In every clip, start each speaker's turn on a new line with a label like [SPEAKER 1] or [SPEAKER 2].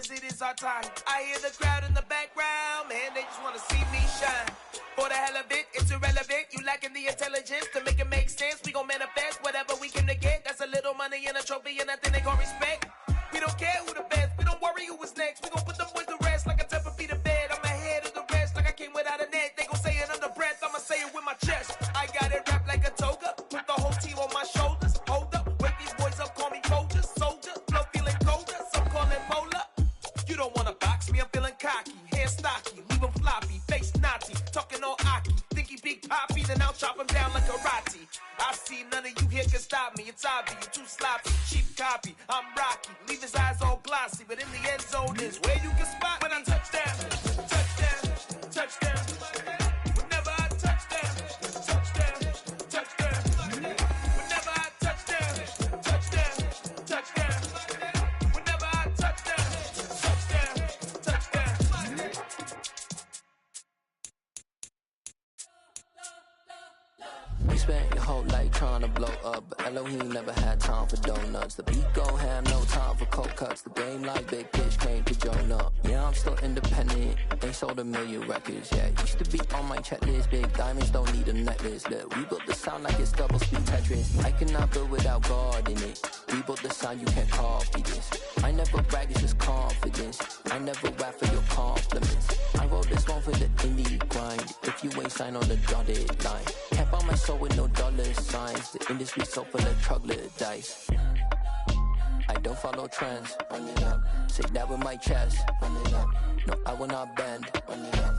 [SPEAKER 1] cause it is our time. I hear the crowd in the background, man, they just wanna see me shine. For the hell of it, it's irrelevant. You lacking the intelligence to make it make sense. We gon' manifest whatever we came to get. That's a little money and a trophy and nothing they gon' respect. We don't care who the best, we don't worry who was next. We gon' put them boys to rest like a temper feet of bed. I'm ahead of the rest like I came without a net. They gon' say it under breath, I'ma say it with my chest. I got it wrapped like a toga, put the whole team on my shoulders. Hold up, wake these boys up, call me soldier, soldier. Flow feeling colder, some call it polar. You don't wanna box me, I'm feeling cocky. Hair stocky, leave him floppy, face naughty. Talking all aki, think he big poppy, then I'll chop him down like karate. I see none of you here can stop me. It's obvious, you too sloppy, cheap copy. I'm Rocky, leave his eyes all glossy, but in the end zone is where you can spot when I touchdown, touchdown, touchdown. Whenever I touchdown, touchdown, touchdown. Whenever I touchdown, touchdown, touchdown. Whenever I touchdown, touchdown, touchdown.
[SPEAKER 2] You spent your whole life trying to blow up, but Elohim never had time for donuts. The beat gon' have no time for cold cuts. The game like Big Fish came to Jonah. Yeah, I'm still independent, ain't sold a million records yet. Used to be on my checklist, big diamonds don't need a necklace. Look, we built the sound like it's double speed Tetris. I cannot build without God in it. We built the sound, you can't copy this. I never brag, it's just confidence. I never rap for your compliments. I wrote this one for the indie grind. If you ain't signed on the dotted line, can't buy my soul with no dollar signs. The industry so full of troglodytes. I don't follow trends. Run it up. Say that with my chest. Run it up. No, I will not bend. Run it up.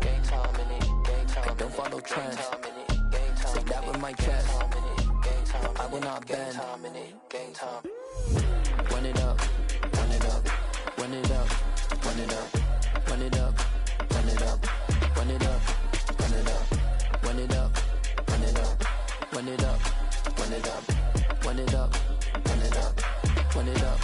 [SPEAKER 2] Game time in it. Game time. I don't follow trends. Say that with my chest. No, I will not bend. Game time. Run it up. Run it up. Run it up. Run it up. Run it up. Run it up. Run it up. Run it up. Run it up. Run it up. Run it up. Run it up. Run it up. Run it up. Run it up.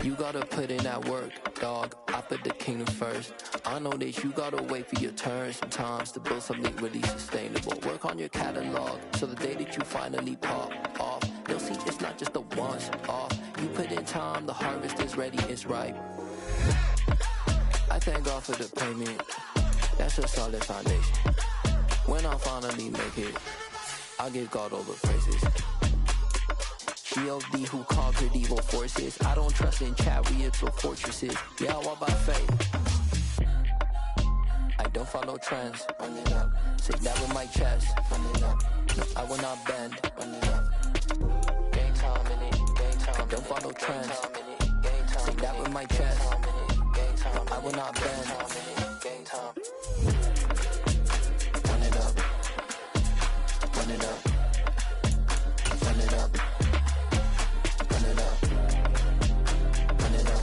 [SPEAKER 2] You gotta put in that work, dog. I put the kingdom first. I know that you gotta wait for your turn sometimes to build something really sustainable. Work on your catalog so the day that you finally pop off, you'll see it's not just a once off. You put in time, the harvest is ready, it's ripe. I thank God for the payment. That's a solid foundation. When I finally make it, I'll give God all the praises. G.O.D. who conquered evil forces. I don't trust in chariots or fortresses. Yeah, I walk by faith. I don't follow trends. Run it up. Say that with my chest. Run it up. No, I will not bend. Run it up. Game time in it. Game time. I don't follow trends. Say that with my chest. No, I will not bend. Game time. Run it up. Run it up. Run it up. Run it up. Run it up.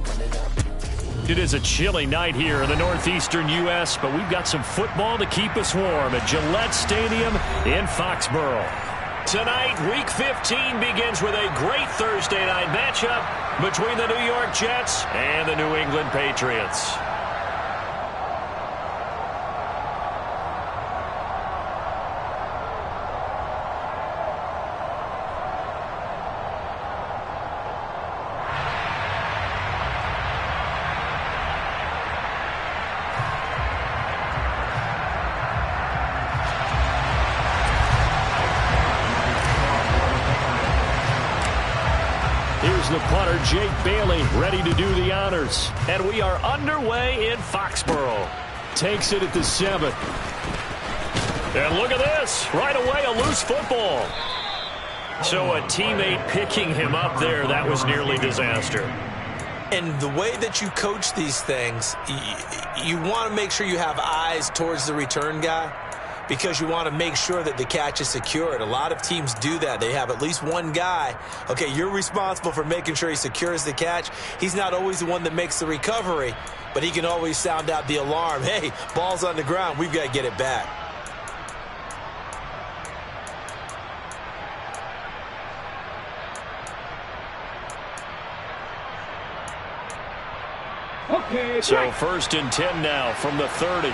[SPEAKER 2] Run it up.
[SPEAKER 3] It is a chilly night here in the northeastern U.S., but we've got some football to keep us warm at Gillette Stadium in Foxborough. Tonight, Week 15 begins with a great Thursday night matchup between the New York Jets and the New England Patriots. The punter, Jake Bailey, ready to do the honors. And we are underway in Foxborough. Takes it at the 7. And look at this. Right away, a loose football. So a teammate picking him up there, that was nearly disaster.
[SPEAKER 4] And the way that you coach these things, you want to make sure you have eyes towards the return guy, because you want to make sure that the catch is secured. A lot of teams do that. They have at least one guy. Okay, you're responsible for making sure he secures the catch. He's not always the one that makes the recovery, but he can always sound out the alarm. Hey, ball's on the ground. We've got to get it back.
[SPEAKER 3] Okay, so 1st and 10 now from the 30.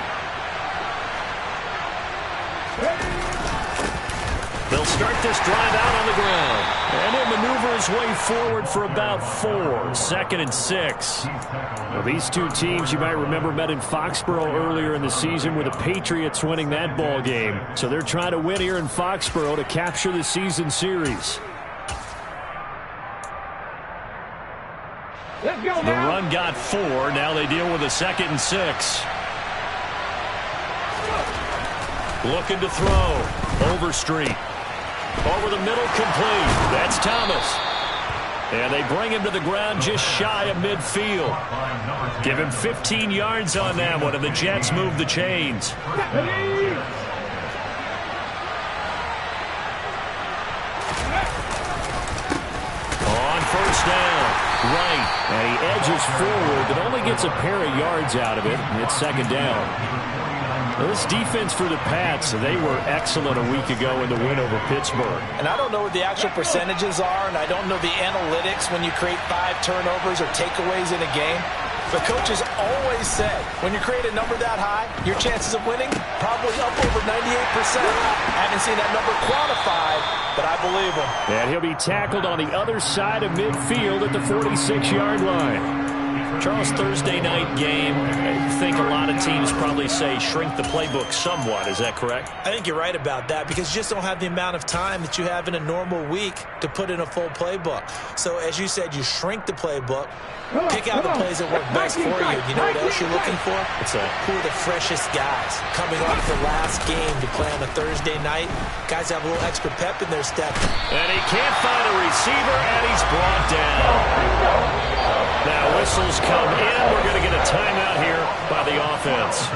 [SPEAKER 3] They'll start this drive out on the ground. And he'll maneuver his way forward for about 4. 2nd and 6. Well, these two teams, you might remember, met in Foxborough earlier in the season with the Patriots winning that ball game. So they're trying to win here in Foxborough to capture the season series.
[SPEAKER 5] Let's go
[SPEAKER 3] The
[SPEAKER 5] now.
[SPEAKER 3] run got 4. Now they deal with a 2nd and 6. Looking to throw. Overstreet. Over the middle, complete. That's Thomas. And they bring him to the ground just shy of midfield. Give him 15 yards on that one, and the Jets move the chains. On first down. Right. And he edges forward, but only gets a pair of yards out of it. It's 2nd down. This defense for the Pats, they were excellent a week ago in the win over Pittsburgh.
[SPEAKER 4] And I don't know what the actual percentages are, and I don't know the analytics when you create 5 turnovers or takeaways in a game. But coaches always say, when you create a number that high, your chances of winning probably up over 98%. I haven't seen that number quantified, but I believe him.
[SPEAKER 3] And he'll be tackled on the other side of midfield at the 46-yard line. Charles, Thursday night game, I think a lot of teams probably say shrink the playbook somewhat. Is that correct?
[SPEAKER 4] I think you're right about that because you just don't have the amount of time that you have in a normal week to put in a full playbook. So as you said, you shrink the playbook, pick out the plays that work best for you. You know what else you're looking for? Who are the freshest guys coming off the last game to play on a Thursday night? Guys have a little extra pep in their step.
[SPEAKER 3] And he can't find a receiver, and he's brought down. Now whistles come in. We're going to get a timeout here by the offense.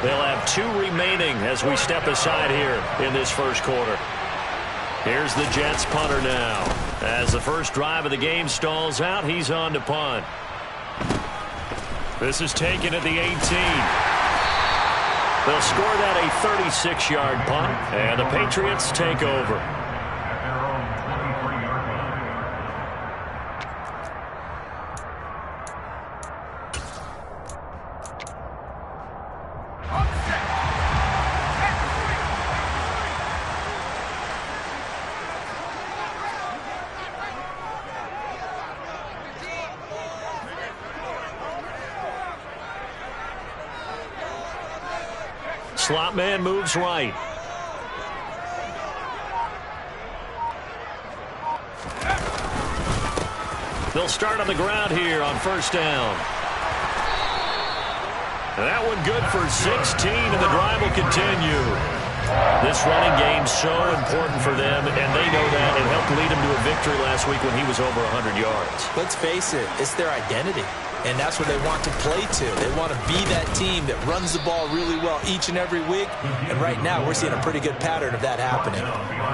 [SPEAKER 3] They'll have 2 remaining as we step aside here in this first quarter. Here's the Jets punter now. As the first drive of the game stalls out, he's on to punt. This is taken at the 18. They'll score that a 36-yard punt, and the Patriots take over. Slot man moves right. They'll start on the ground here on first down. And that one good for 16, and the drive will continue. This running game's so important for them, and they know that. It helped lead them to a victory last week when he was over 100 yards.
[SPEAKER 4] Let's face it, it's their identity. And that's what they want to play to. They want to be that team that runs the ball really well each and every week. And right now, we're seeing a pretty good pattern of that happening.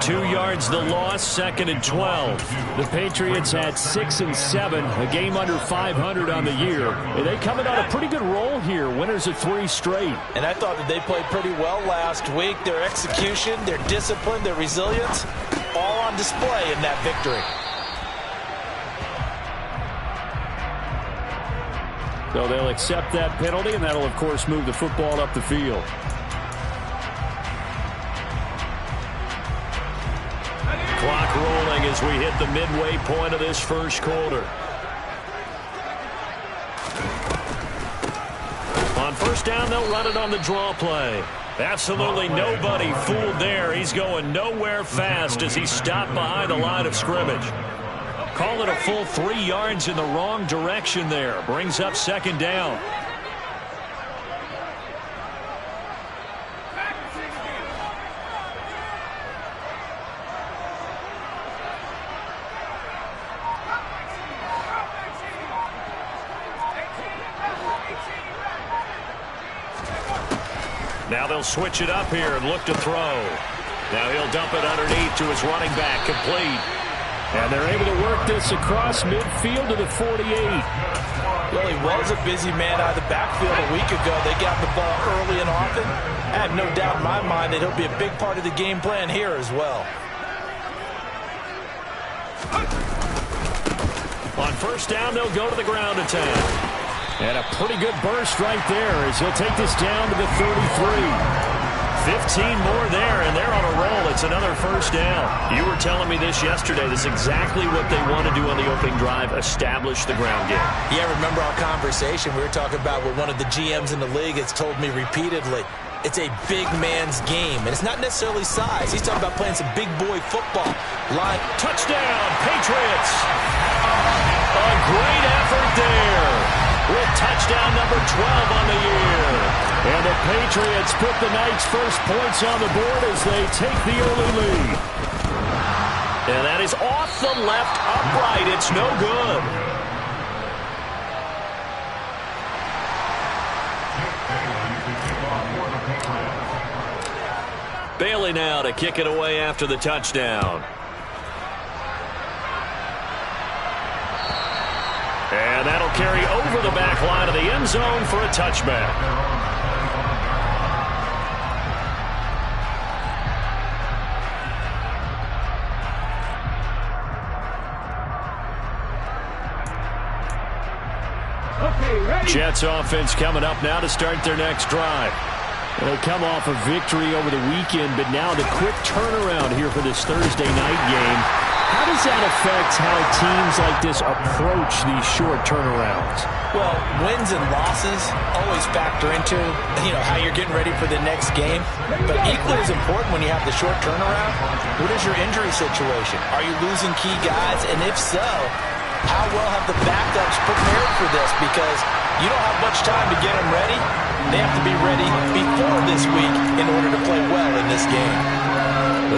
[SPEAKER 3] 2 yards the loss, 2nd and 12. The Patriots had 6 and 7, a game under 500 on the year. And they coming on a pretty good roll here, winners of 3 straight.
[SPEAKER 4] And I thought that they played pretty well last week. Their execution, their discipline, their resilience, all on display in that victory.
[SPEAKER 3] So they'll accept that penalty, and that'll, of course, move the football up the field. Clock rolling as we hit the midway point of this first quarter. On first down, they'll run it on the draw play. Absolutely nobody fooled there. He's going nowhere fast as he stopped behind the line of scrimmage. Call it a full 3 yards in the wrong direction there. Brings up 2nd down. Now they'll switch it up here and look to throw. Now he'll dump it underneath to his running back, complete. And they're able to work this across midfield to the 48.
[SPEAKER 4] Well, he was a busy man out of the backfield a week ago. They got the ball early and often. I have no doubt in my mind that he'll be a big part of the game plan here as well.
[SPEAKER 3] On first down, they'll go to the ground attack. And a pretty good burst right there as he'll take this down to the 33. 15 more there, and they're on a roll. It's another first down. You were telling me this yesterday. This is exactly what they want to do on the opening drive, establish the ground game.
[SPEAKER 4] Yeah, remember our conversation? We were talking about what one of the GMs in the league has told me repeatedly. It's a big man's game, and it's not necessarily size. He's talking about playing some big boy football.
[SPEAKER 3] Touchdown, Patriots! A great effort there with touchdown number 12 on the year. And the Patriots put the Knights' first points on the board as they take the early lead. And that is off the left upright. It's no good. Bailey now to kick it away after the touchdown. And that'll carry over the back line of the end zone for a touchback. Jets offense coming up now to start their next drive. They come off a victory over the weekend, but now the quick turnaround here for this Thursday night game. How does that affect how teams like this approach these short turnarounds?
[SPEAKER 4] Well, wins and losses always factor into, how you're getting ready for the next game. But equally as important when you have the short turnaround, what is your injury situation? Are you losing key guys? And if so, how well have the backups prepared for this? Because you don't have much time to get them ready. They have to be ready before this week in order to play well in this game.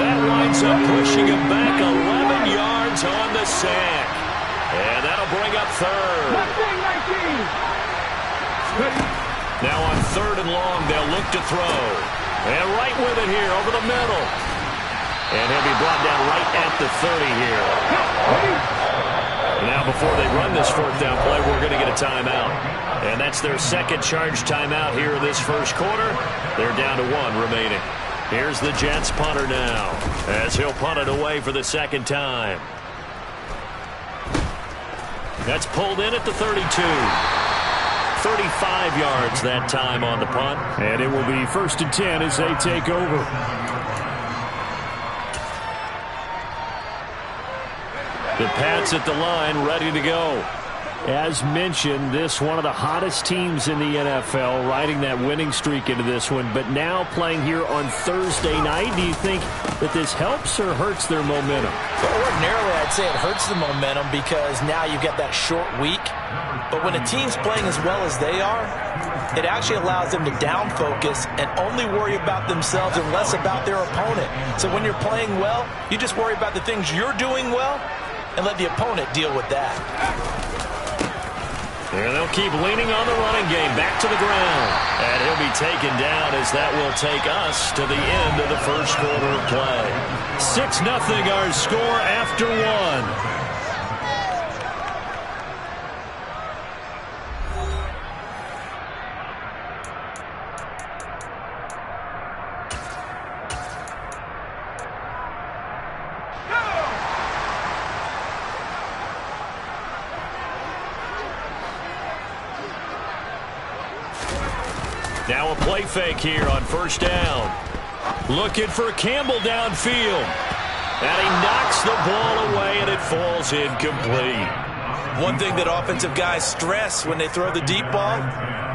[SPEAKER 3] That winds up pushing him back 11 yards on the sack. And that'll bring up third. Now on third and long, they'll look to throw. And right with it here over the middle. And he'll be brought down right at the 30 here. Now before they run this fourth down play, we're going to get a timeout. And that's their second charge timeout here in this first quarter. They're down to one remaining. Here's the Jets punter now as he'll punt it away for the second time. That's pulled in at the 32. 35 yards that time on the punt. And it will be 1st and 10 as they take over. The Pats at the line ready to go. As mentioned, this one of the hottest teams in the NFL, riding that winning streak into this one, but now playing here on Thursday night. Do you think that this helps or hurts their momentum?
[SPEAKER 4] Well, ordinarily, I'd say it hurts the momentum because now you get that short week. But when a team's playing as well as they are, it actually allows them to down focus and only worry about themselves and less about their opponent. So when you're playing well, you just worry about the things you're doing well and let the opponent deal with that.
[SPEAKER 3] And they'll keep leaning on the running game back to the ground. And he'll be taken down as that will take us to the end of the first quarter of play. 6-0 our score after one. Now a play fake here on first down. Looking for Campbell downfield. And he knocks the ball away, and it falls incomplete.
[SPEAKER 4] One thing that offensive guys stress when they throw the deep ball,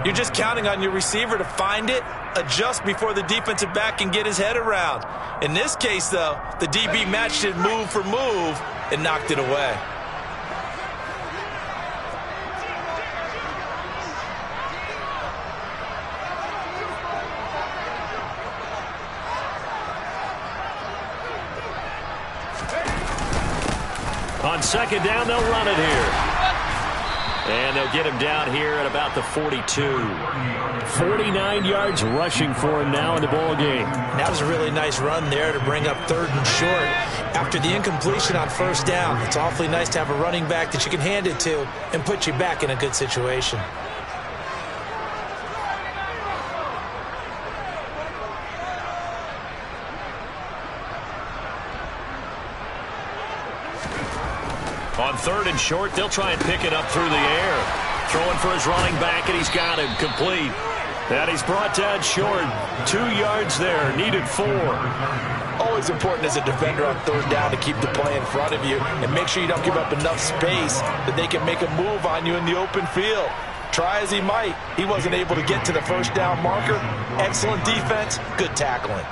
[SPEAKER 4] you're just counting on your receiver to find it, adjust before the defensive back can get his head around. In this case, though, the DB matched it move for move and knocked it away.
[SPEAKER 3] On second down, they'll run it here. And they'll get him down here at about the 42. 49 yards rushing for him now in the ball game.
[SPEAKER 4] That was a really nice run there to bring up third and short. After the incompletion on first down, it's awfully nice to have a running back that you can hand it to and put you back in a good situation.
[SPEAKER 3] On third and short, they'll try and pick it up through the air. Throwing for his running back, and he's got him complete. And he's brought down short. 2 yards there, needed 4.
[SPEAKER 4] Always important as a defender on third down to keep the play in front of you and make sure you don't give up enough space that they can make a move on you in the open field. Try as he might, he wasn't able to get to the first down marker. Excellent defense, good tackling.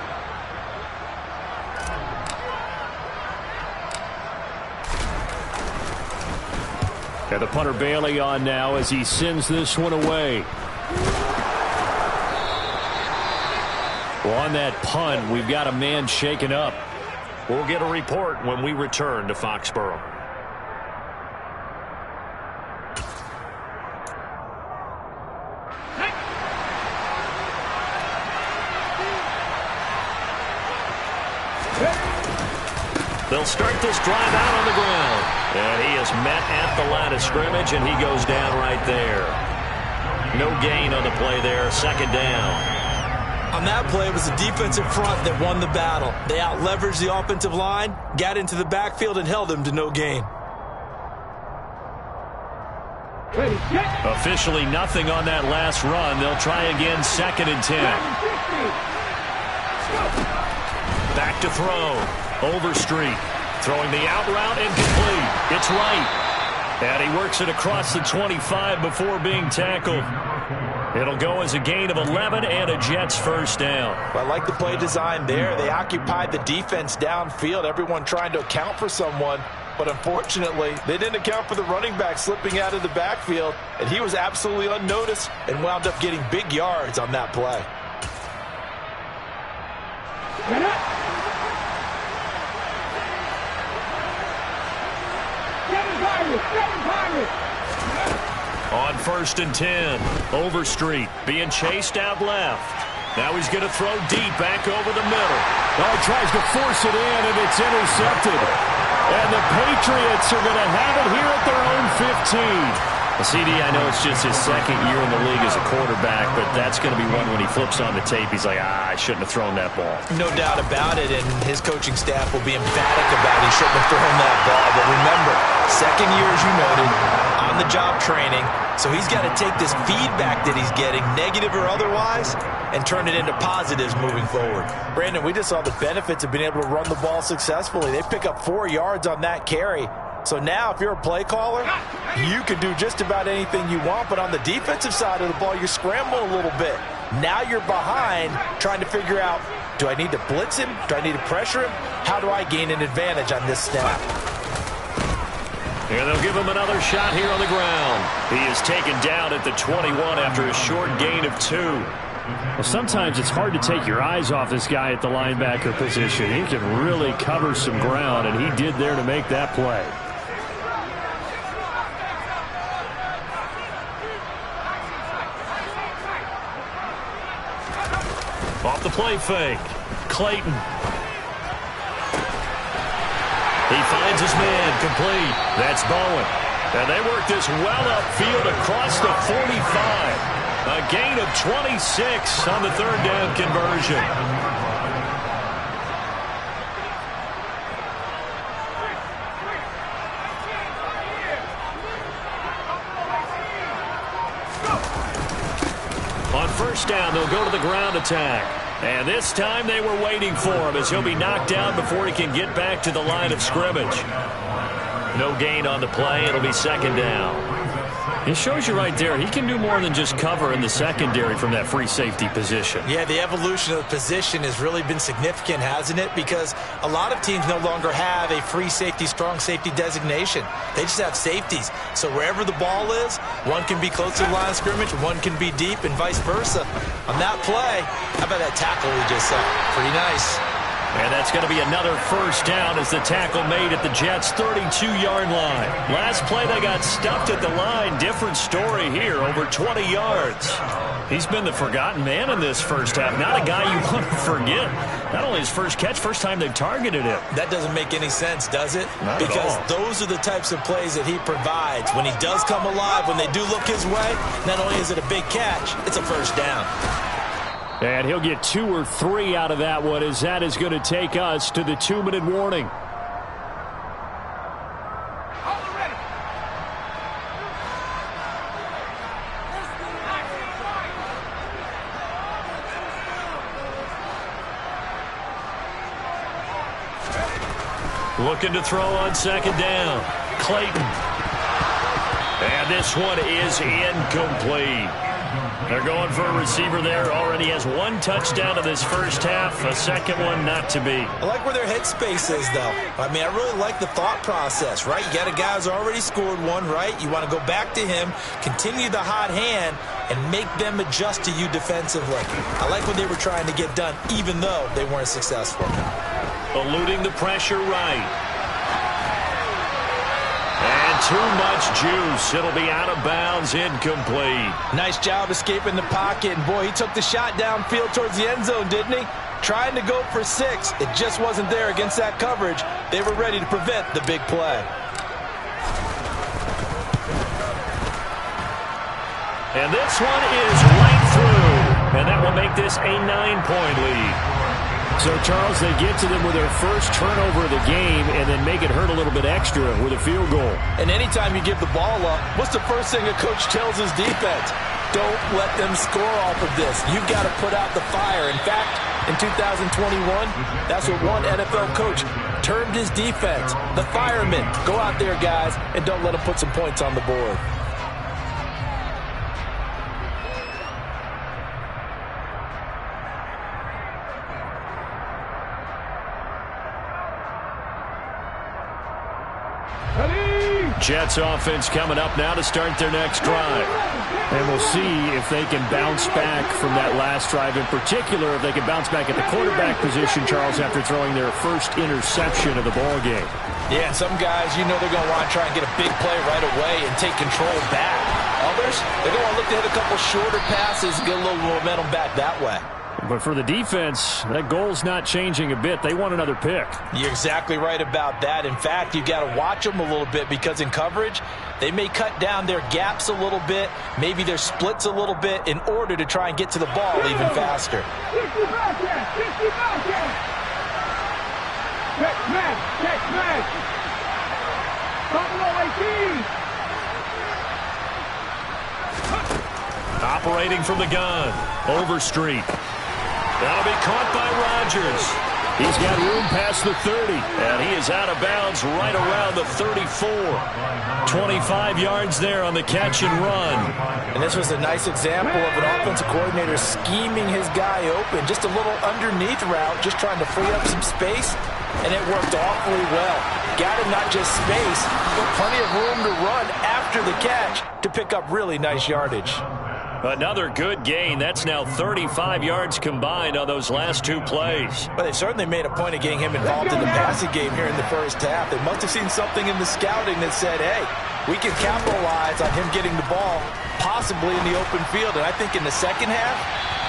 [SPEAKER 3] And the punter Bailey on now as he sends this one away. Well, on that punt, we've got a man shaken up. We'll get a report when we return to Foxborough. They'll start this drive out on the ground. And he is met at the line of scrimmage, and he goes down right there. No gain on the play there, second down.
[SPEAKER 4] On that play, it was the defensive front that won the battle. They out-leveraged the offensive line, got into the backfield, and held them to no gain.
[SPEAKER 3] Officially nothing on that last run. They'll try again, 2nd and 10. Back to throw. Overstreet. Throwing the out route incomplete. It's right. And he works it across the 25 before being tackled. It'll go as a gain of 11 and a Jets first down.
[SPEAKER 4] I like the play design there. They occupied the defense downfield, everyone trying to account for someone. But unfortunately, they didn't account for the running back slipping out of the backfield. And he was absolutely unnoticed and wound up getting big yards on that play.
[SPEAKER 3] On 1st and 10, Overstreet being chased out left. Now he's going to throw deep back over the middle. Oh, he tries to force it in, and it's intercepted. And the Patriots are going to have it here at their own 15. Well, CD, I know it's just his second year in the league as a quarterback, but that's going to be one when he flips on the tape. He's like, I shouldn't have thrown that ball.
[SPEAKER 4] No doubt about it, and his coaching staff will be emphatic about he shouldn't have thrown that ball. But remember, second year, as you noted, on-the-job training, so he's got to take this feedback that he's getting, negative or otherwise, and turn it into positives moving forward. Brandon, we just saw the benefits of being able to run the ball successfully. They pick up 4 yards on that carry. So now, if you're a play caller, you can do just about anything you want. But on the defensive side of the ball, you're scrambling a little bit. Now you're behind trying to figure out, do I need to blitz him? Do I need to pressure him? How do I gain an advantage on this snap?
[SPEAKER 3] And they'll give him another shot here on the ground. He is taken down at the 21 after a short gain of 2. Well, sometimes it's hard to take your eyes off this guy at the linebacker position. He can really cover some ground, and he did there to make that play. Off the play fake, Clayton. He finds his man, complete. That's Bowen. And they work this well upfield across the 45. A gain of 26 on the third down conversion. On first down, they'll go to the ground attack. And this time they were waiting for him as he'll be knocked down before he can get back to the line of scrimmage. No gain on the play. It'll be second down. It shows you right there, he can do more than just cover in the secondary from that free safety position.
[SPEAKER 4] Yeah, the evolution of the position has really been significant, hasn't it? Because a lot of teams no longer have a free safety, strong safety designation. They just have safeties. So wherever the ball is, one can be close to the line of scrimmage, one can be deep, and vice versa. On that play, how about that tackle we just saw? Pretty nice.
[SPEAKER 3] And that's going to be another first down as the tackle made at the Jets' 32-yard line. Last play, they got stuffed at the line. Different story here, over 20 yards. He's been the forgotten man in this first half. Not a guy you want to forget. Not only his first catch, first time they've targeted him.
[SPEAKER 4] That doesn't make any sense, does it?
[SPEAKER 3] Not
[SPEAKER 4] because
[SPEAKER 3] at all.
[SPEAKER 4] Those are the types of plays that he provides. When he does come alive, when they do look his way, not only is it a big catch, it's a first down.
[SPEAKER 3] And he'll get 2 or 3 out of that one as that is going to take us to the 2-minute warning. Looking to throw on second down. Clayton. And this one is incomplete. They're going for a receiver there. Already has one touchdown in this first half. A second one not to be.
[SPEAKER 4] I like where their headspace is, though. I mean, I really like the thought process, right? You got a guy who's already scored one, right? You want to go back to him, continue the hot hand, and make them adjust to you defensively. I like what they were trying to get done, even though they weren't successful.
[SPEAKER 3] Eluding the pressure right. And too much juice. It'll be out of bounds, incomplete.
[SPEAKER 4] Nice job escaping the pocket. And, boy, he took the shot downfield towards the end zone, didn't he? Trying to go for 6. It just wasn't there against that coverage. They were ready to prevent the big play.
[SPEAKER 3] And this one is right through. And that will make this a 9-point lead. So, Charles, they get to them with their first turnover of the game and then make it hurt a little bit extra with a field goal.
[SPEAKER 4] And anytime you give the ball up, what's the first thing a coach tells his defense? Don't let them score off of this. You've got to put out the fire. In fact, in 2021, that's what one NFL coach termed his defense. The firemen. Go out there, guys, and don't let them put some points on the board.
[SPEAKER 3] Jets offense coming up now to start their next drive. And we'll see if they can bounce back from that last drive. In particular, if they can bounce back at the quarterback position, Charles, after throwing their first interception of the ball game.
[SPEAKER 4] Yeah, and some guys, you know they're going to want to try and get a big play right away and take control back. Others, they're going to look to hit a couple shorter passes and get a little momentum back that way.
[SPEAKER 3] But for the defense, that goal's not changing a bit. They want another pick.
[SPEAKER 4] You're exactly right about that. In fact, you've got to watch them a little bit because in coverage, they may cut down their gaps a little bit, maybe their splits a little bit in order to try and get to the ball even faster.
[SPEAKER 3] Operating from the gun, Overstreet. That'll be caught by Rodgers. He's got room past the 30, and he is out of bounds right around the 34. 25 yards there on the catch and run.
[SPEAKER 4] And this was a nice example of an offensive coordinator scheming his guy open. Just a little underneath route, just trying to free up some space, and it worked awfully well. Got him not just space, but plenty of room to run after the catch to pick up really nice yardage.
[SPEAKER 3] Another good gain. That's now 35 yards combined on those last two plays.
[SPEAKER 4] But they certainly made a point of getting him involved in the passing game here in the first half. They must have seen something in the scouting that said, hey, we can capitalize on him getting the ball possibly in the open field. And I think in the second half,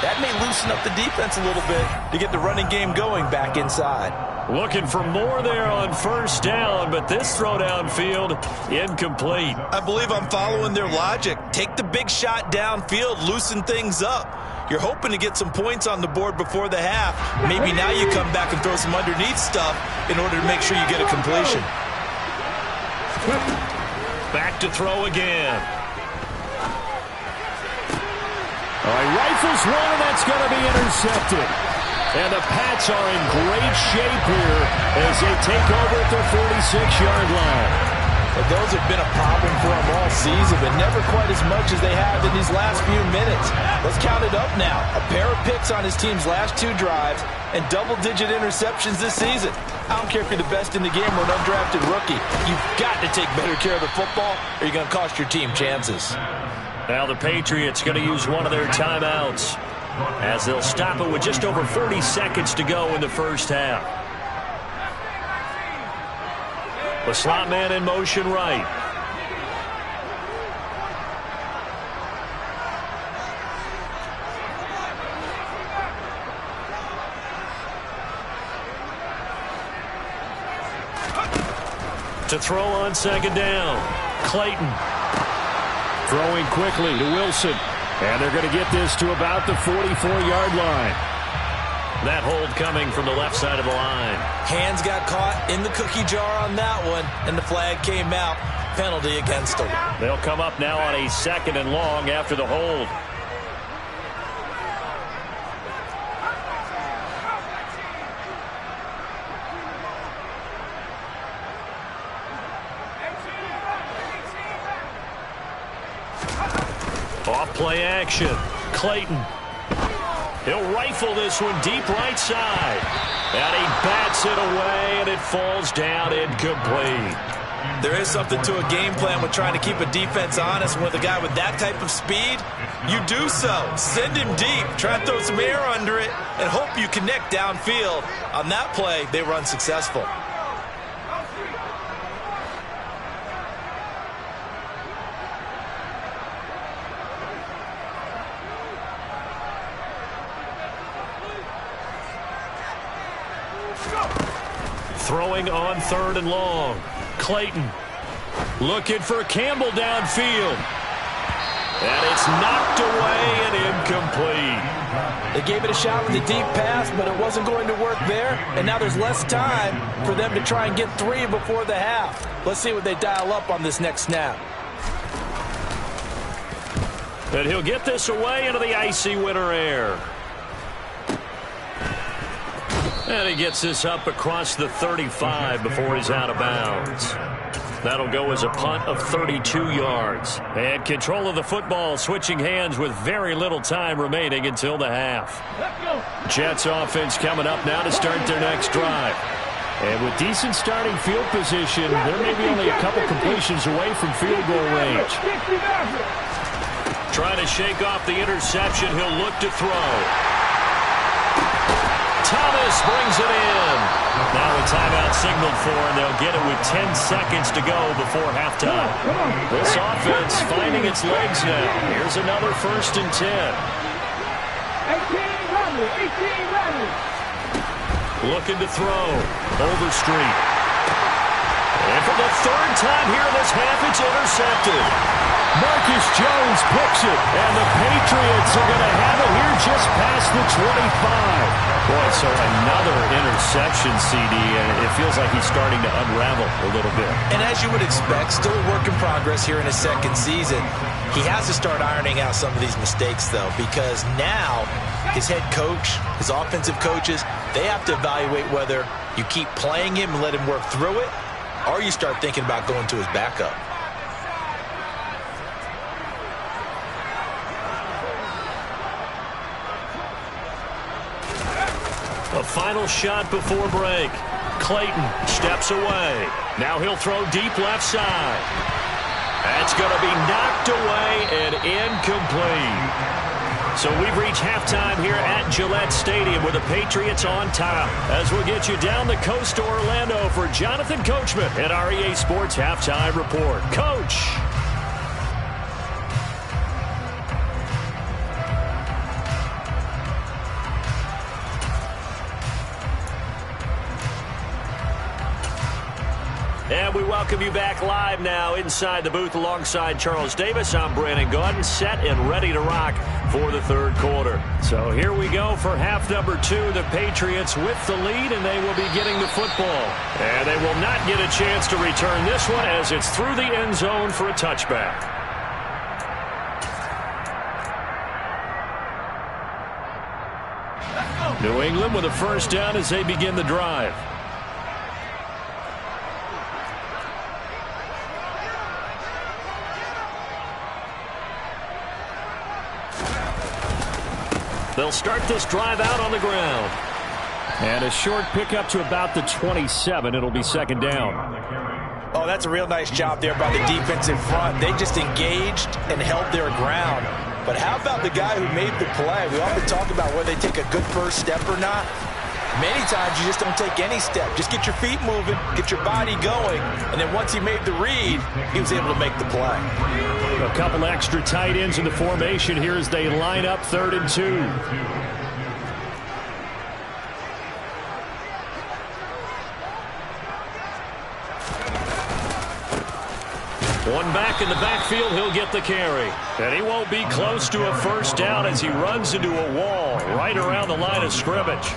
[SPEAKER 4] that may loosen up the defense a little bit to get the running game going back inside.
[SPEAKER 3] Looking for more there on first down, but this throw downfield, incomplete.
[SPEAKER 4] I believe I'm following their logic. Take the big shot downfield, loosen things up. You're hoping to get some points on the board before the half. Maybe now you come back and throw some underneath stuff in order to make sure you get a completion.
[SPEAKER 3] Back to throw again. All right, rifles one, and that's going to be intercepted. And the Pats are in great shape here as they take over at their 46-yard line.
[SPEAKER 4] But those have been a problem for them all season, but never quite as much as they have in these last few minutes. Let's count it up now. A pair of picks on his team's last two drives and double-digit interceptions this season. I don't care if you're the best in the game or an undrafted rookie. You've got to take better care of the football or you're going to cost your team chances.
[SPEAKER 3] Now the Patriots going to use one of their timeouts, as they'll stop it with just over 40 seconds to go in the first half. The slot man in motion right. To throw on second down, Clayton. Throwing quickly to Wilson. And they're going to get this to about the 44-yard line. That hold coming from the left side of the line.
[SPEAKER 4] Hands got caught in the cookie jar on that one, and the flag came out. Penalty against them.
[SPEAKER 3] They'll come up now on a second and long after the hold. Off play action. Clayton. He'll rifle this one deep right side. And he bats it away, and it falls down incomplete.
[SPEAKER 4] There is something to a game plan with trying to keep a defense honest. And with a guy with that type of speed, you do so. Send him deep. Try and throw some air under it and hope you connect downfield. On that play, they were unsuccessful.
[SPEAKER 3] Throwing on 3rd and long. Clayton looking for Campbell downfield. And it's knocked away and incomplete.
[SPEAKER 4] They gave it a shot with a deep pass, but it wasn't going to work there. And now there's less time for them to try and get 3 before the half. Let's see what they dial up on this next snap.
[SPEAKER 3] And he'll get this away into the icy winter air. And he gets this up across the 35 before he's out of bounds. That'll go as a punt of 32 yards. And control of the football switching hands with very little time remaining until the half. Jets offense coming up now to start their next drive. And with decent starting field position, they're maybe only a couple completions away from field goal range. Trying to shake off the interception, he'll look to throw. Thomas brings it in. Now a timeout signaled for, and they'll get it with 10 seconds to go before halftime. This offense finding its legs now. Here's another 1st and 10. 18 Looking to throw. Overstreet. And for the 3rd time here in this half, it's intercepted. Marcus Jones picks it, and the Patriots are going to have it here just past the 25. Boy, so another interception, CD, and it feels like he's starting to unravel a little bit.
[SPEAKER 4] And as you would expect, still a work in progress here in his 2nd season. He has to start ironing out some of these mistakes, though, because now his head coach, his offensive coaches, they have to evaluate whether you keep playing him and let him work through it, or you start thinking about going to his backup.
[SPEAKER 3] A final shot before break. Clayton steps away. Now he'll throw deep left side. That's going to be knocked away and incomplete. So we've reached halftime here at Gillette Stadium with the Patriots on top. As we'll get you down the coast to Orlando for Jonathan Coachman at our EA Sports Halftime Report. Coach! And we welcome you back live now inside the booth alongside Charles Davis. I'm Brandon Gaudin, set and ready to rock for the 3rd quarter. So here we go for half number 2. The Patriots with the lead, and they will be getting the football. And they will not get a chance to return this one as it's through the end zone for a touchback. New England with a 1st down as they begin the drive. They'll start this drive out on the ground. And a short pickup to about the 27. It'll be 2nd down.
[SPEAKER 4] Oh, that's a real nice job there by the defense in front. They just engaged and held their ground. But how about the guy who made the play? We often talk about whether they take a good first step or not. Many times you just don't take any step. Just get your feet moving, get your body going, and then once he made the read, he was able to make the play.
[SPEAKER 3] A couple extra tight ends in the formation here as they line up 3rd and 2. One back in the backfield, he'll get the carry. And he won't be close to a 1st down as he runs into a wall right around the line of scrimmage.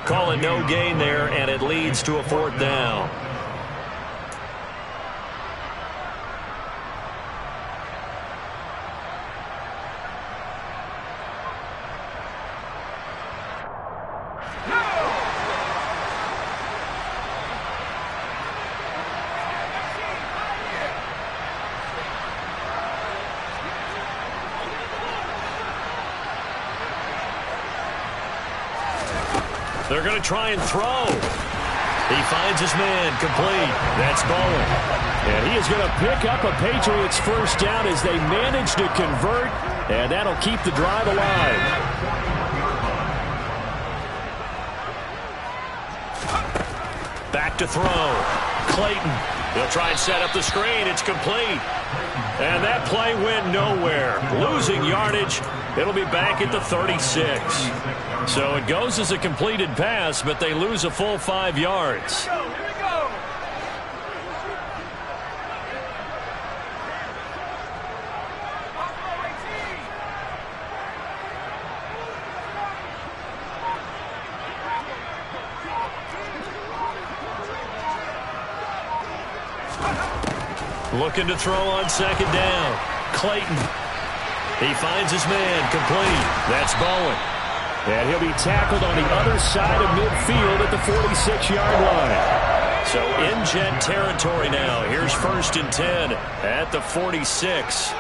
[SPEAKER 3] Call it no gain there, and it leads to a 4th down. They're going to try and throw. He finds his man, complete. That's Bowen. And he is going to pick up a Patriots first down as they manage to convert, and that'll keep the drive alive. Back to throw. Clayton. He'll try and set up the screen. It's complete. And that play went nowhere. Losing yardage. It'll be back at the 36. So it goes as a completed pass, but they lose a full 5 yards. Looking to throw on second down. Clayton. He finds his man, complete. That's Bowen. And he'll be tackled on the other side of midfield at the 46-yard line. So in Jet territory now. Here's 1st and 10 at the 46.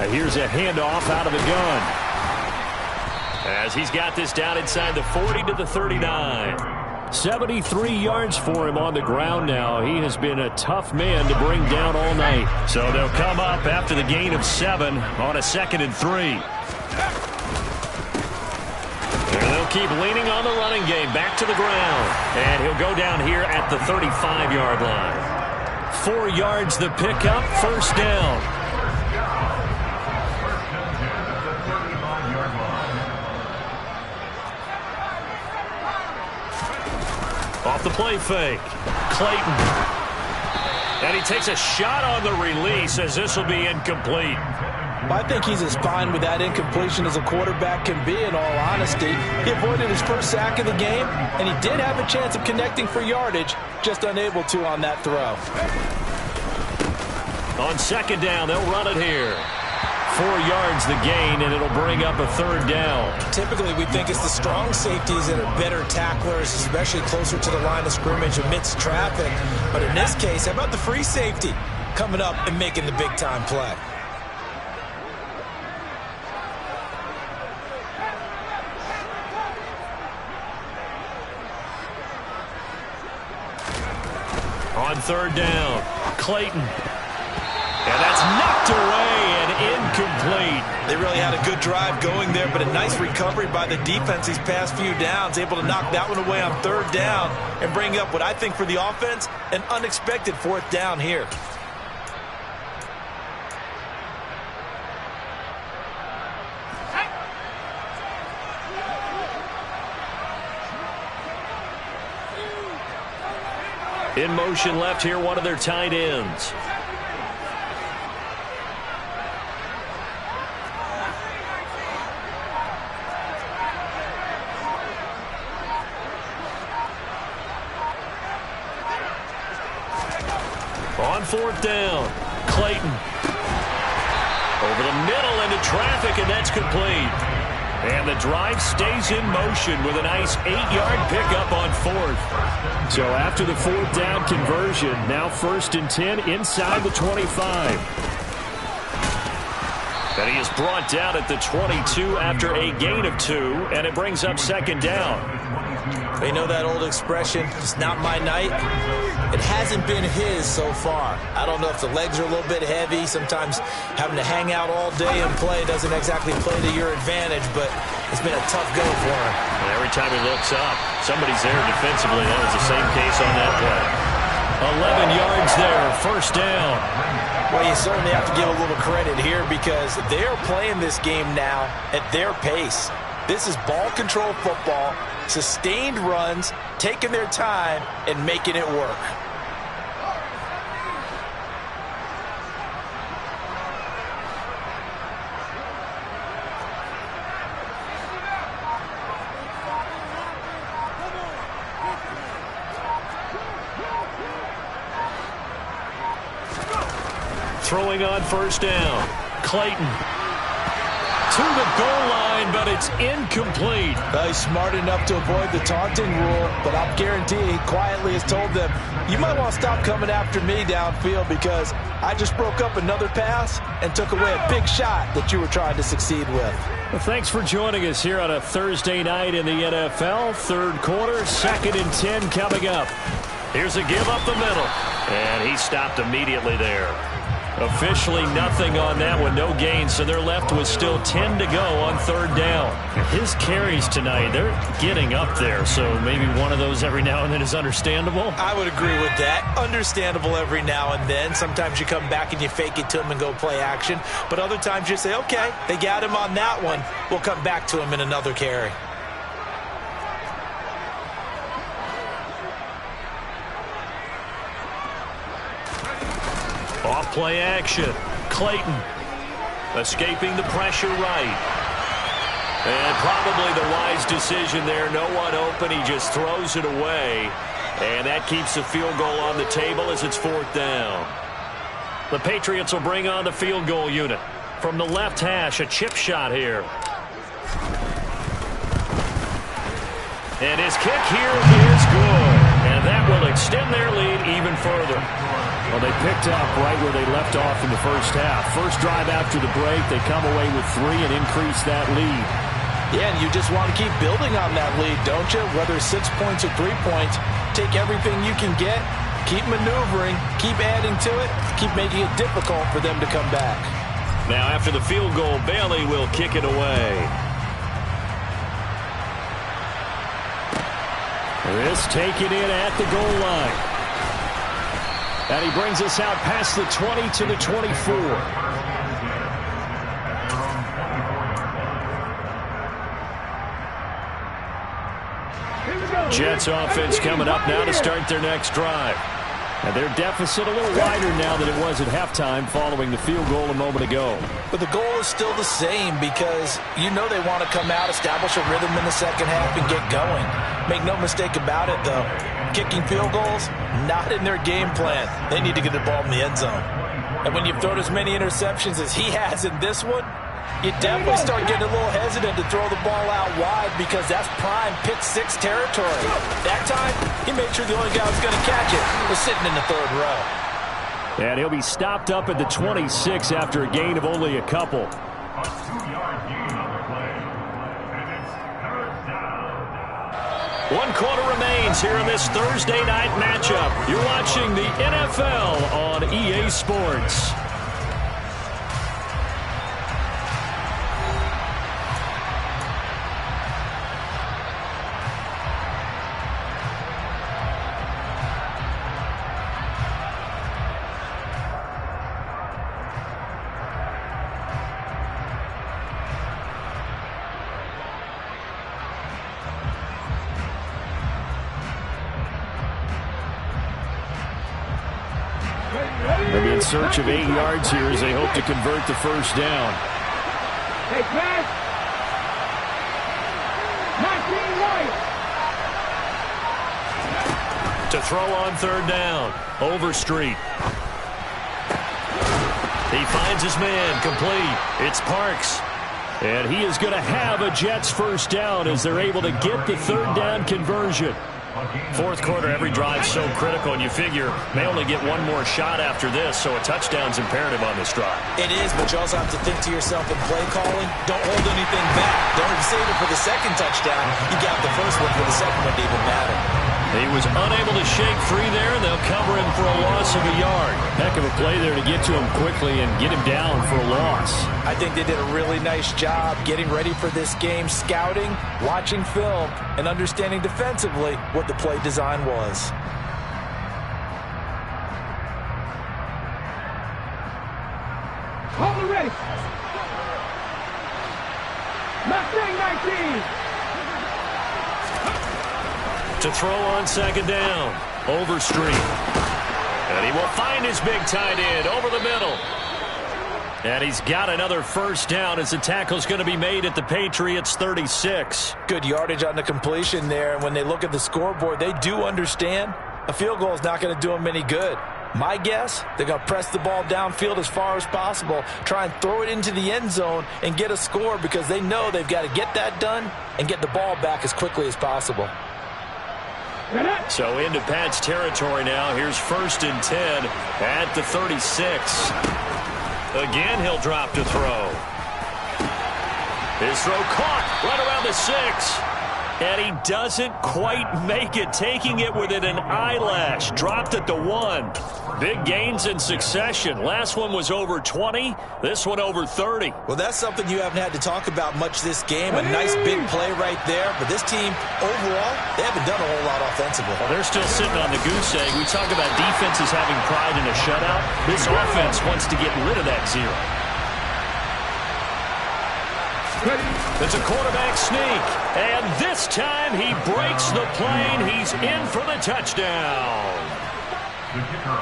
[SPEAKER 3] And here's a handoff out of the gun, as he's got this down inside the 40 to the 39. 73 yards for him on the ground now. He has been a tough man to bring down all night. So they'll come up after the gain of 7 on a 2nd and 3. And they'll keep leaning on the running game back to the ground. And he'll go down here at the 35-yard line. 4 yards the pickup, first down. Off the play fake. Clayton. And he takes a shot on the release as this will be incomplete.
[SPEAKER 4] Well, I think he's as fine with that incompletion as a quarterback can be, in all honesty. He avoided his first sack of the game, and he did have a chance of connecting for yardage, just unable to on that throw.
[SPEAKER 3] On second down, they'll run it here. 4 yards the gain, and it'll bring up a 3rd down.
[SPEAKER 4] Typically, we think it's the strong safeties that are better tacklers, especially closer to the line of scrimmage amidst traffic. But in this case, how about the free safety coming up and making the big-time play?
[SPEAKER 3] On 3rd down, Clayton. And that's knocked away and incomplete.
[SPEAKER 4] They really had a good drive going there, but a nice recovery by the defense these past few downs, able to knock that one away on 3rd down and bring up what I think for the offense, an unexpected 4th down here.
[SPEAKER 3] In motion left here, one of their tight ends. On 4th down, Clayton. Over the middle into traffic, and that's complete. And the drive stays in motion with a nice 8-yard pickup on 4th. So after the 4th down conversion, now 1st and 10 inside the 25. And he is brought down at the 22 after a gain of 2, and it brings up 2nd down.
[SPEAKER 4] You know that old expression, it's not my night? It hasn't been his so far. I don't know if the legs are a little bit heavy. Sometimes having to hang out all day and play doesn't exactly play to your advantage, but it's been a tough go for him.
[SPEAKER 3] And every time he looks up, somebody's there defensively. That was the same case on that play. 11 yards there, 1st down.
[SPEAKER 4] Well, you certainly have to give a little credit here because they're playing this game now at their pace. This is ball control football, sustained runs, taking their time, and making it work.
[SPEAKER 3] Throwing on 1st down, Clayton. to the goal line, but it's incomplete.
[SPEAKER 4] He's smart enough to avoid the taunting rule, but I'll guarantee he quietly has told them, you might want to stop coming after me downfield because I just broke up another pass and took away a big shot that you were trying to succeed with.
[SPEAKER 3] Well, thanks for joining us here on a Thursday night in the NFL. Third quarter, 2nd and 10 coming up. Here's a give up the middle, and he stopped immediately there. Officially nothing on that one, no gain, so they're left with still 10 to go on third down. His carries tonight, they're getting up there, so maybe one of those every now and then is understandable.
[SPEAKER 4] I would agree with that. Understandable every now and then. Sometimes you come back and you fake it to him and go play action, but other times you say, okay, they got him on that one. We'll come back to him in another carry.
[SPEAKER 3] Off play action. Clayton escaping the pressure right. And probably the wise decision there. No one open. He just throws it away. And that keeps the field goal on the table as it's 4th down. The Patriots will bring on the field goal unit. From the left hash, a chip shot here. And his kick here is good. And that will extend their lead even further. Well, they picked up right where they left off in the first half. First drive after the break, they come away with 3 and increase that lead.
[SPEAKER 4] Yeah, and you just want to keep building on that lead, don't you? Whether it's 6 points or 3 points, take everything you can get, keep maneuvering, keep adding to it, keep making it difficult for them to come back.
[SPEAKER 3] Now, after the field goal, Bailey will kick it away. This taken in at the goal line. And he brings us out past the 20 to the 24. Jets offense coming up now to start their next drive. And their deficit a little wider now than it was at halftime following the field goal a moment ago.
[SPEAKER 4] But the goal is still the same because you know they want to come out, establish a rhythm in the second half, and get going. Make no mistake about it, though. Kicking field goals, not in their game plan. They need to get the ball in the end zone. And when you've thrown as many interceptions as he has in this one, you definitely start getting a little hesitant to throw the ball out wide because that's prime pick 6 territory. That time, he made sure the only guy who was going to catch it was sitting in the 3rd row.
[SPEAKER 3] And he'll be stopped up at the 26 after a gain of only a couple. One quarter remains here in this Thursday night matchup. You're watching the NFL on EA Sports. They'll be in search of 8 yards here as they hope to convert the first down.
[SPEAKER 5] Hey, pass. 19 right.
[SPEAKER 3] To throw on 3rd down. Overstreet. He finds his man complete. It's Parks. And he is going to have a Jets first down as they're able to get the 3rd down conversion. 4th quarter, every drive so critical, and you figure may only get one more shot after this, so a touchdown's imperative on this drive.
[SPEAKER 4] It is, but you also have to think to yourself in play calling, don't hold anything back. Don't save it for the second touchdown. You got the first one for the second one to even matter.
[SPEAKER 3] He was unable to shake free there, and they'll cover him for a loss of a yard. Heck of a play there to get to him quickly and get him down for a loss.
[SPEAKER 4] I think they did a really nice job getting ready for this game, scouting, watching film, and understanding defensively what the play design was.
[SPEAKER 5] Hold it ready. Mustang 19.
[SPEAKER 3] To throw on 2nd down. Overstreet. And he will find his big tight end over the middle. And he's got another first down as the tackle's going to be made at the Patriots 36.
[SPEAKER 4] Good yardage on the completion there. And when they look at the scoreboard, they do understand a field goal is not going to do them any good. My guess, they're going to press the ball downfield as far as possible, try and throw it into the end zone and get a score because they know they've got to get that done and get the ball back as quickly as possible.
[SPEAKER 3] So into Pat's territory now. Here's 1st and 10 at the 36. Again, he'll drop to throw. His throw caught right around the 6. And he doesn't quite make it, taking it within an eyelash. Dropped at the 1. Big gains in succession. Last one was over 20. This one over 30.
[SPEAKER 4] Well, that's something you haven't had to talk about much this game. A nice big play right there. But this team, overall, they haven't done a whole lot offensively.
[SPEAKER 3] Well, they're still sitting on the goose egg. We talk about defenses having pride in a shutout. This offense wants to get rid of that 0. It's a quarterback sneak, and this time he breaks the plane. He's in for the touchdown.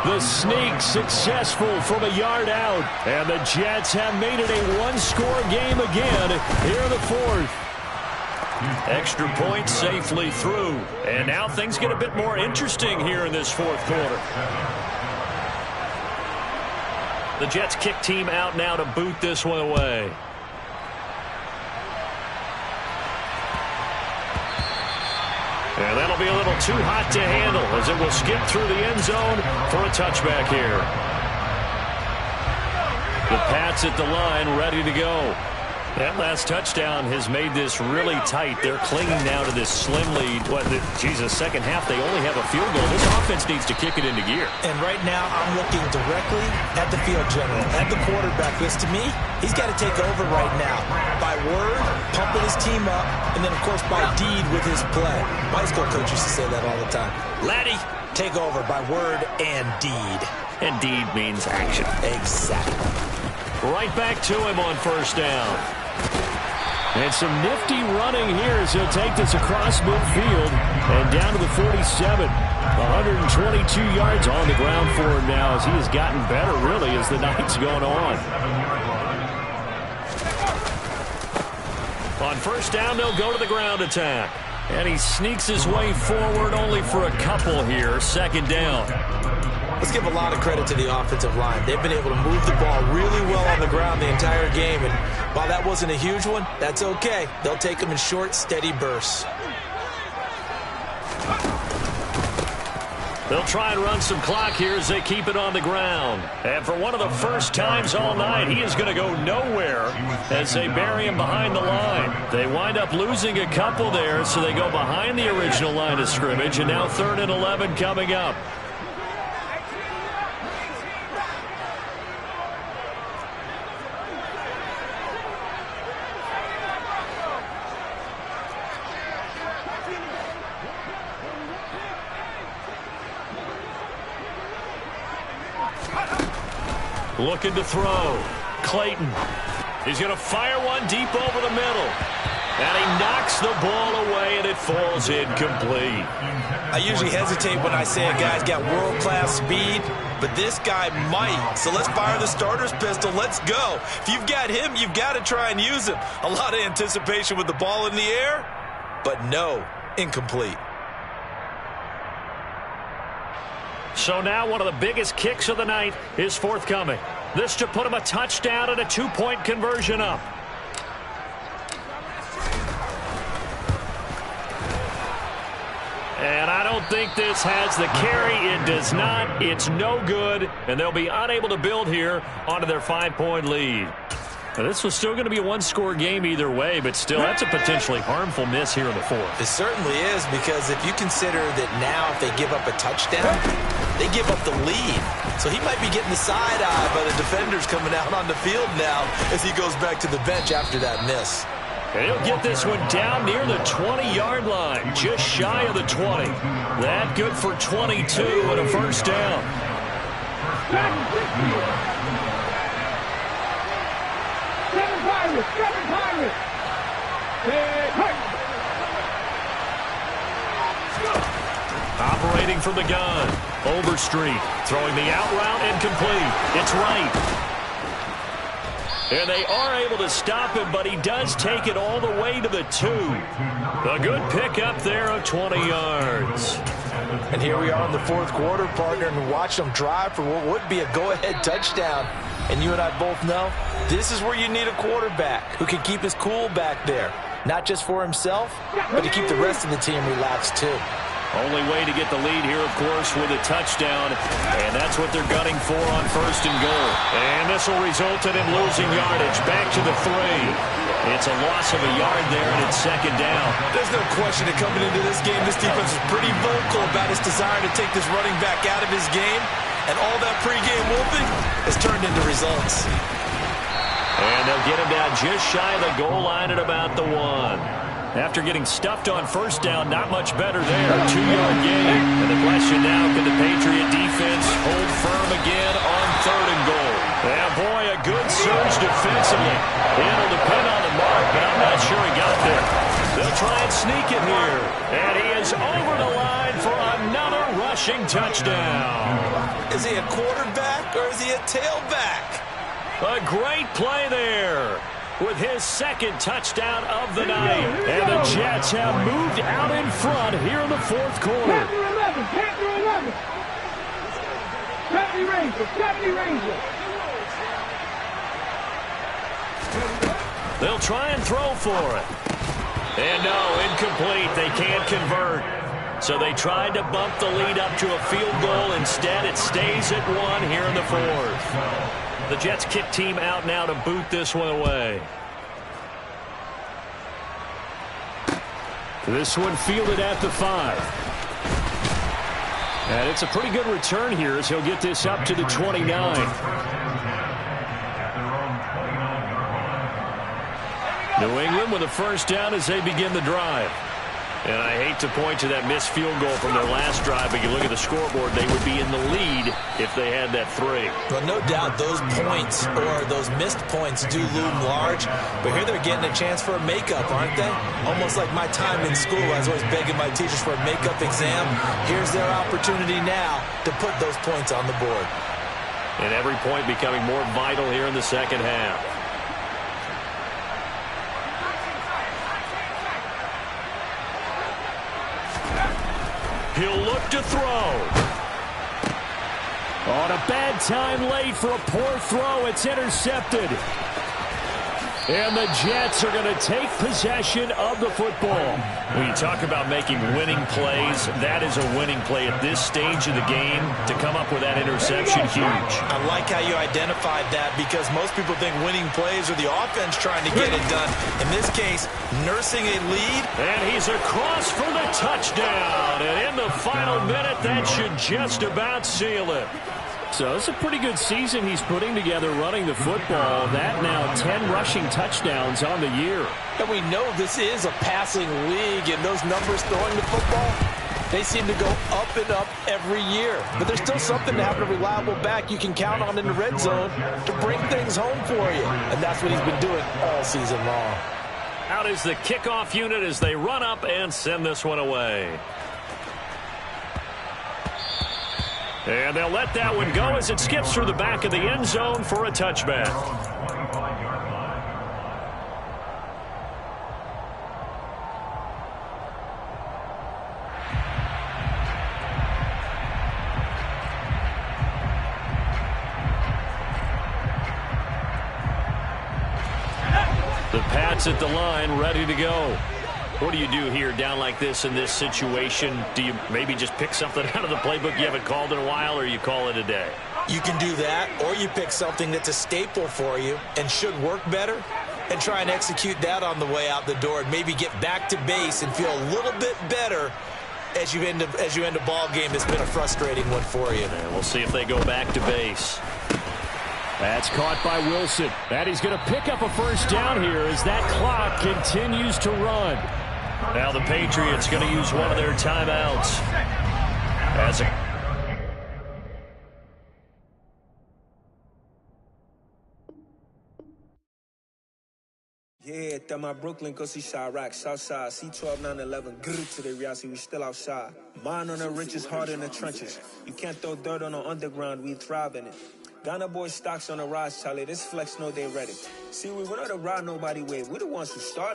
[SPEAKER 3] The sneak successful from a yard out, and the Jets have made it a one-score game again here in the 4th. Extra point safely through, and now things get a bit more interesting here in this 4th quarter. The Jets kick team out now to boot this one away. And that'll be a little too hot to handle as it will skip through the end zone for a touchback here. The Pats at the line ready to go. That last touchdown has made this really tight. They're clinging now to this slim lead. Second half, they only have a field goal. This offense needs to kick it into gear.
[SPEAKER 4] And right now, I'm looking directly at the field general, at the quarterback. Because to me, he's got to take over right now. By word, pumping his team up, and then, of course, by deed with his play. My school coach used to say that all the time. Laddie, take over by word and deed.
[SPEAKER 3] And deed means action.
[SPEAKER 4] Exactly.
[SPEAKER 3] Right back to him on 1st down. And some nifty running here as he'll take this across midfield and down to the 47. 122 yards on the ground for him now as he has gotten better, really, as the night's gone on. On 1st down, they'll go to the ground attack. And he sneaks his way forward only for a couple here. 2nd down.
[SPEAKER 4] Let's give a lot of credit to the offensive line. They've been able to move the ball really well on the ground the entire game. And while that wasn't a huge one, that's okay. They'll take them in short, steady bursts.
[SPEAKER 3] They'll try and run some clock here as they keep it on the ground. And for one of the first times all night, he is going to go nowhere as they bury him behind the line. They wind up losing a couple there, so they go behind the original line of scrimmage. And now 3rd and 11 coming up. Looking to throw. Clayton. He's going to fire one deep over the middle. And he knocks the ball away, and it falls incomplete.
[SPEAKER 4] I usually hesitate when I say a guy's got world-class speed, but this guy might. So let's fire the starter's pistol. Let's go. If you've got him, you've got to try and use him. A lot of anticipation with the ball in the air, but no, incomplete.
[SPEAKER 3] So now one of the biggest kicks of the night is forthcoming. This to put him a touchdown and a 2-point conversion up. And I don't think this has the carry. It does not. It's no good. And they'll be unable to build here onto their 5-point lead. Now, this was still going to be a one-score game either way, but still, that's a potentially harmful miss here in the 4th.
[SPEAKER 4] It certainly is, because if you consider that now if they give up a touchdown, they give up the lead. So he might be getting the side eye by the defenders coming out on the field now as he goes back to the bench after that miss.
[SPEAKER 3] And he'll get this one down near the 20-yard line, just shy of the 20. That good for 22 and a 1st down. Operating from the gun. Overstreet throwing the out route incomplete. It's right. And they are able to stop him, but he does take it all the way to the 2. A good pick up there of 20 yards.
[SPEAKER 4] And here we are in the fourth quarter, partner, and watch them drive for what would be a go-ahead touchdown. And you and I both know this is where you need a quarterback who can keep his cool back there. Not just for himself, but to keep the rest of the team relaxed too.
[SPEAKER 3] Only way to get the lead here, of course, with a touchdown. And that's what they're gunning for on first and goal. And this will result in him losing yardage. Back to the 3. It's a loss of a yard there, and it's second down.
[SPEAKER 4] There's no question that coming into this game, this defense was pretty vocal about its desire to take this running back out of his game. And all that pregame wolfing has turned into results.
[SPEAKER 3] And they'll get him down just shy of the goal line at about the 1. After getting stuffed on first down, not much better there. 2-yard gain. And the question now, can the Patriot defense hold firm again on third and goal? Yeah, boy, a good surge defensively. It'll depend on the mark, but I'm not sure he got there. They'll try and sneak it here. And he is over the line for another rushing touchdown.
[SPEAKER 4] Is he a quarterback or is he a tailback?
[SPEAKER 3] A great play there with his second touchdown of the night. And the Jets have moved out in front here in the fourth quarter.
[SPEAKER 5] Panther 11. 70 Rangers.
[SPEAKER 3] They'll try and throw for it. And no, incomplete. They can't convert. So they tried to bump the lead up to a field goal. Instead, it stays at 1 here in the fourth. The Jets kick team out now to boot this one away. This one fielded at the 5. And it's a pretty good return here as he'll get this up to the 29. New England with a first down as they begin the drive. And I hate to point to that missed field goal from their last drive, but you look at the scoreboard, they would be in the lead if they had that 3.
[SPEAKER 4] Well, no doubt those points or those missed points do loom large, but here they're getting a chance for a makeup, aren't they? Almost like my time in school. I was always begging my teachers for a makeup exam. Here's their opportunity now to put those points on the board.
[SPEAKER 3] And every point becoming more vital here in the second half. He'll look to throw. On a bad time late for a poor throw. It's intercepted. And the Jets are going to take possession of the football. When you talk about making winning plays, that is a winning play at this stage of the game. To come up with that interception, huge.
[SPEAKER 4] I like how you identified that because most people think winning plays are the offense trying to get it done. In this case, nursing a lead.
[SPEAKER 3] And he's across for the touchdown. And in the final minute, that should just about seal it. So it's a pretty good season he's putting together running the football. That now 10 rushing touchdowns on the year.
[SPEAKER 4] And we know this is a passing league, and those numbers throwing the football, they seem to go up and up every year. But there's still something to having a reliable back you can count on in the red zone to bring things home for you. And that's what he's been doing all season long.
[SPEAKER 3] Out is the kickoff unit as they run up and send this one away. And they'll let that one go as it skips through the back of the end zone for a touchback. The Pats at the line, ready to go. What do you do here down like this in this situation? Do you maybe just pick something out of the playbook you haven't called in a while, or you call it a day?
[SPEAKER 4] You can do that, or you pick something that's a staple for you and should work better and try and execute that on the way out the door and maybe get back to base and feel a little bit better as you end a ball game that's been a frustrating one for you.
[SPEAKER 3] And we'll see if they go back to base. That's caught by Wilson. And he's going to pick up a first down here as that clock continues to run. Now the Patriots going to use one of their timeouts.
[SPEAKER 6] Yeah, that my Brooklyn, go see Chirac, Southside, C12, 911, grrr to the reality, we still outside. Mine on the riches, hard in the trenches. You can't throw dirt on the underground, we thrive in it. Ghana boy stocks on the rise, Charlie, this flex know they ready. See, we were not to ride nobody with, we the ones who started.